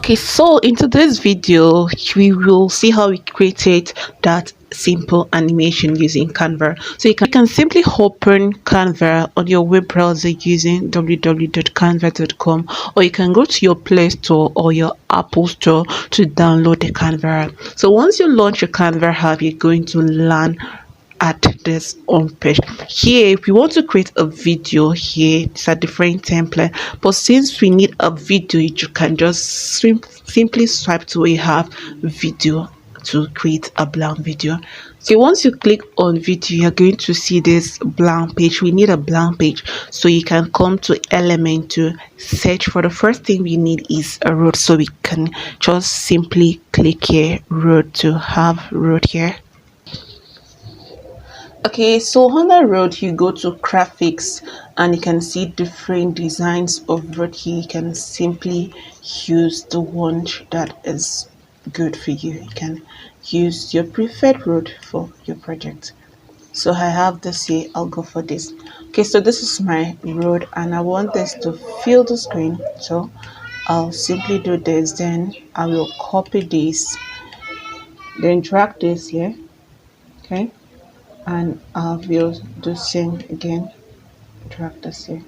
Okay, so into this video, we will see how we created that simple animation using Canva. So you can simply open Canva on your web browser using www.canva.com, or you can go to your Play Store or your Apple Store to download the Canva app. So once you launch your Canva app, you're going to learn at this on page. Here if we want to create a video, here it's a different template, but since we need a video, you can just simply swipe to where you have video to create a blank video. So once you click on video, you're going to see this blank page. We need a blank page, so you can come to element to search for. The first thing we need is a road, so we can just simply click here, road, to have road here. Okay, so on the road you go to graphics and you can see different designs of road here. You can simply use the one that is good for you. You can use your preferred road for your project. So I have this here, I'll go for this. Okay, so this is my road and I want this to fill the screen, so I'll simply do this. Then I will copy this, then drag this here. Okay, and I will do same again, drag this here.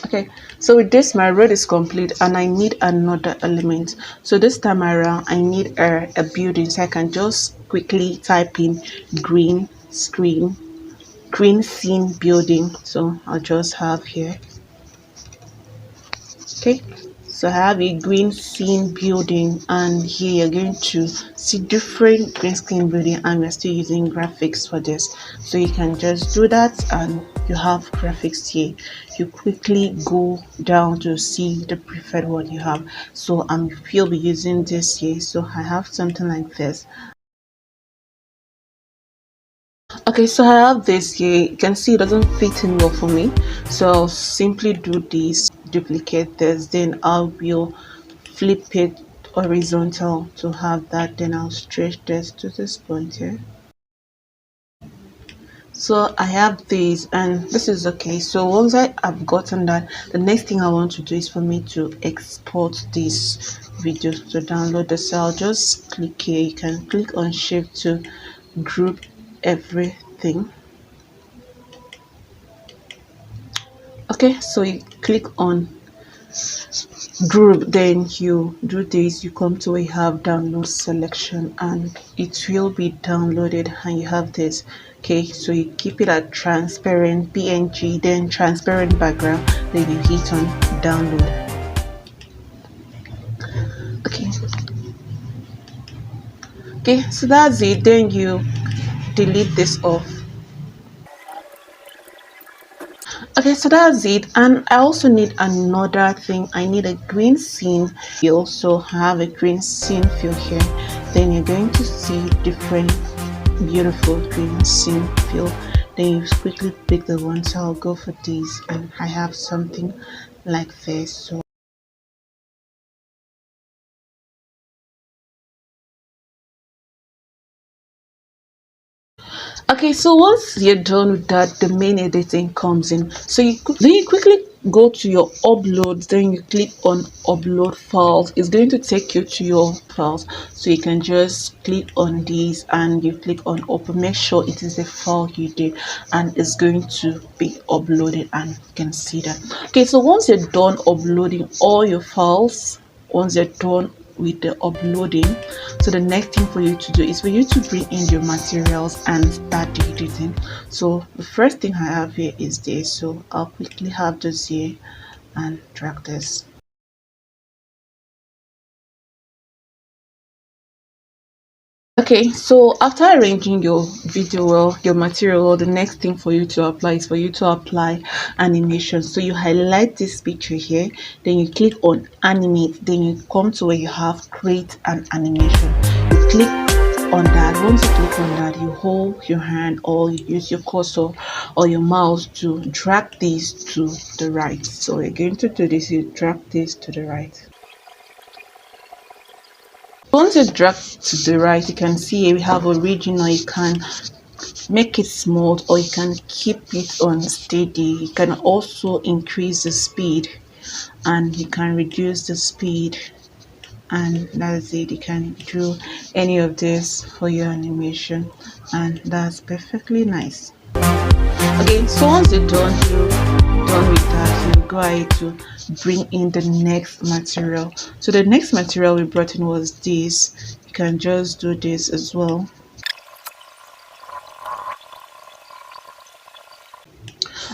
Okay, so with this my road is complete and I need another element. So this time around I need a building, so I can just quickly type in green screen, green scene building. So I'll just have here. Okay, so I have a green scene building and here you're going to see different green screen building, and we're still using graphics for this. So you can just do that and you have graphics here. You quickly go down to see the preferred one you have. So you'll be using this here, so I have something like this. Okay, so I have this here. You can see it doesn't fit in well for me, so I'll simply do this, duplicate this, then I will flip it horizontal to have that, then I'll stretch this to this point here. So I have this and this is okay. So once I have gotten that, the next thing I want to do is for me to export this video to download this. So I'll just click here. You can click on shift to group everything. Okay, so you click on group, then you do this, you come to where you have download selection and it will be downloaded, and you have this. Okay, so you keep it at transparent png, then transparent background, then you hit on download. Okay, okay, so that's it. Then you delete this off. Okay, so that's it. And I also need another thing. I need a green scene. You also have a green scene fill here. Then you're going to see different beautiful green scene fill. Then you quickly pick the one. So I'll go for this, and I have something like this. So okay, so once you're done with that, the main editing comes in. So then you quickly go to your uploads, then you click on upload files. It's going to take you to your files, so you can just click on these and you click on open. Make sure it is a file you did and it's going to be uploaded, and you can see that. Okay, so once you're done uploading all your files, once you're done with the uploading, so the next thing for you to do is for you to bring in your materials and start the editing. So the first thing I have here is this, so I'll quickly have this here and drag this. Okay, so after arranging your video well, your material well, the next thing for you to apply is for you to apply animation. So you highlight this picture here, then you click on animate, then you come to where you have create an animation. You click on that. Once you click on that, you hold your hand or you use your cursor or your mouse to drag this to the right. So you're going to do this, you drag this to the right. Once you drag to the right, you can see here we have original. You can make it small or you can keep it on steady. You can also increase the speed and you can reduce the speed, and that's it. You can do any of this for your animation, and that's perfectly nice. Okay, so once you're done with that, you go ahead to bring in the next material. So the next material we brought in was this. You can just do this as well.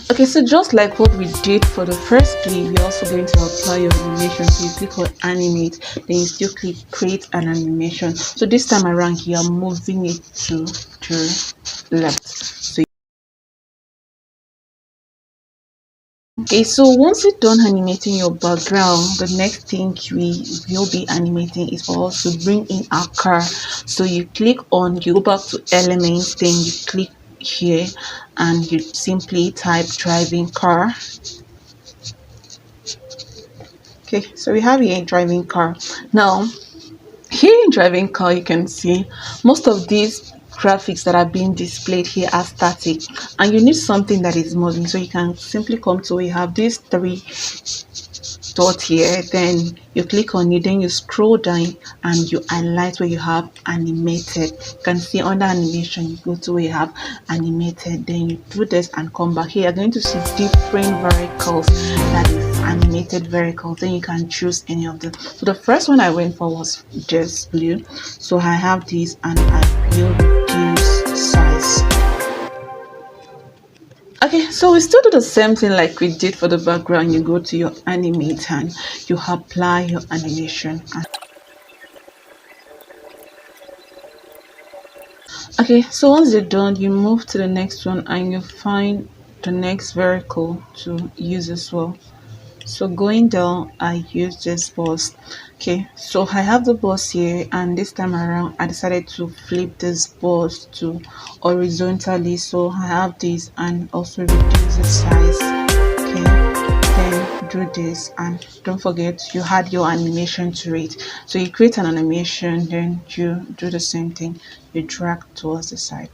Okay, so just like what we did for the first clip, we're also going to apply your animation. So you click on animate, then you still click create an animation. So this time around, you are moving it to the left. So okay, so once you're done animating your background, the next thing we will be animating is for us to bring in our car. So you go back to elements, then you click here and you simply type driving car. Okay, so we have here driving car. Now, here in driving car, you can see most of these graphics that are being displayed here are static, and you need something that is moving. So you can simply come to, we have these three dot here, then you click on it, then you scroll down and you highlight where you have animated. You can see under animation, you go to where you have animated, then you do this and come back here. You're going to see different vehicles, that is animated vehicles, then you can choose any of them. So the first one I went for was just blue, so I have this and I will reduce size. Okay, so we still do the same thing like we did for the background. You go to your animate and you apply your animation. Okay, so once you're done, you move to the next one and you find the next vehicle to use as well. So going down, I use this bus. Okay, so I have the bus here, and this time around I decided to flip this bus to horizontally. So I have this and also reduce the size. Okay, then do this, and don't forget you add your animation to it. So you create an animation, then you do the same thing, you drag towards the side.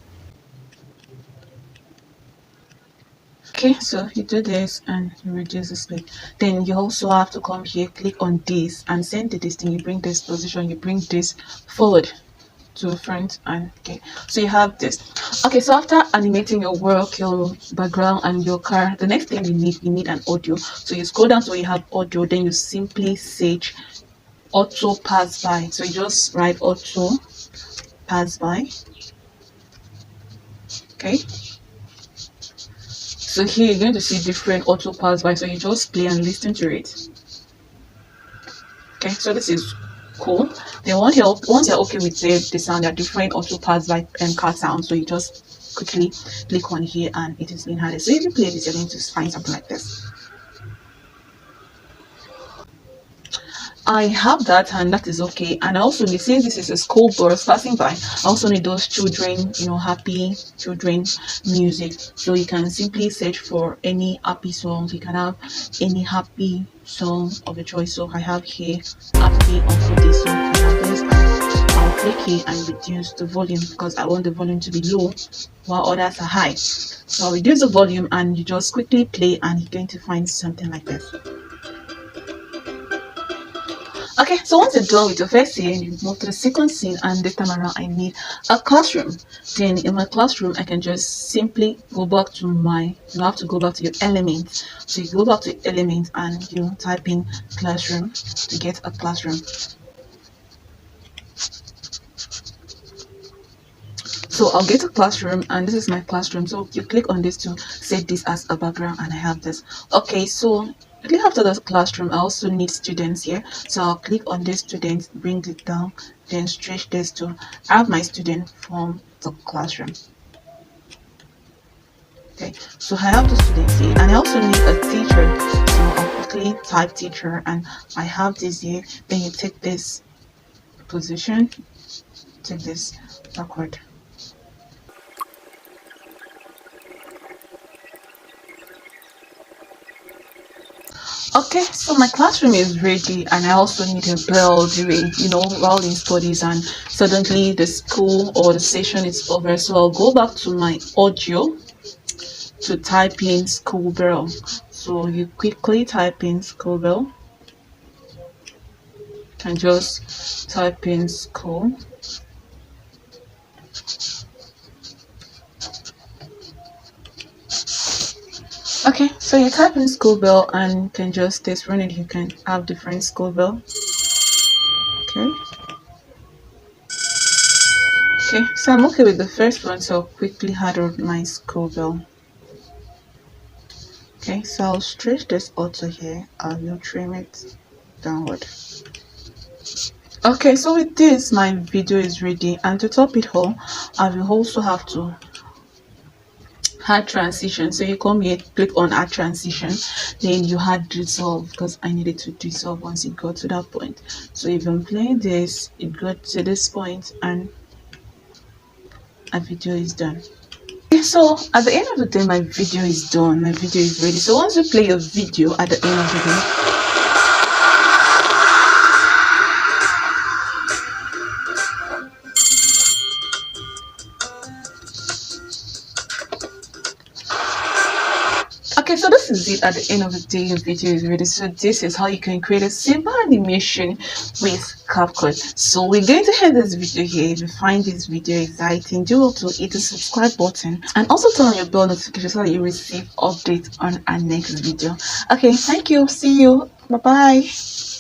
Okay, so you do this and you reduce the speed. Then you also have to come here, click on this and send to this thing. You bring this position, you bring this forward to the front, and okay, so you have this. Okay, so after animating your work, your background and your car, the next thing you need an audio. So you scroll down to where you have audio, then you simply search auto pass by. So you just write auto pass by. Okay, so here you're going to see different auto pass by, so you just play and listen to it. Okay, so this is cool. Then once you're okay with the sound, there are different auto pass by and car sounds, so you just quickly click on here and it is being added. So if you play this, you're going to find something like this. I have that, and that is okay. And I also need, since this is a school bus passing by, I also need those children, happy children music. So you can simply search for any happy songs. You can have any happy song of your choice. So I have here happy, also this song. I have this, and I'll click here and reduce the volume because I want the volume to be low while others are high. So I'll reduce the volume and you just quickly play and you're going to find something like this. Okay, so once you're done with your first scene, you move to the second scene, and this time around I need a classroom. Then in my classroom, I can just simply go back to you have to go back to your elements. So you go back to elements and you type in classroom to get a classroom. So I'll get a classroom, and this is my classroom. So you click on this to set this as a background, and I have this. Okay, so click after the classroom. I also need students here, so I'll click on this student, bring it down, then stretch this to have my student from the classroom. Okay, so I have the students here, and I also need a teacher. So I'll quickly type teacher, and I have this here. Then you take this position, take this backward. Okay, so my classroom is ready, and I also need a bell during, while in studies, and suddenly the school or the session is over. So I'll go back to my audio to type in school bell. So you quickly type in school bell, and just type in school. Okay, so you type in school bell and can just test run it. You can have different school bell. Okay. Okay, so I'm okay with the first one, so I'll quickly add on my school bell. Okay, so I'll stretch this auto here. I will trim it downward. Okay, so with this, my video is ready, and to top it all, I will also have to add transition. So you come here, click on add transition, then you add dissolve, because I needed to dissolve once it got to that point. So if I'm playing this, it got to this point and a video is done. So at the end of the day, my video is done, my video is ready. So once you play your video at the end of the day, okay, so this is it. At the end of the day, your video is ready. So this is how you can create a simple animation with CapCut. So we're going to end this video here. If you find this video exciting, do also hit the subscribe button and also turn on your bell notification so that you receive updates on our next video. Okay, thank you. See you. Bye bye.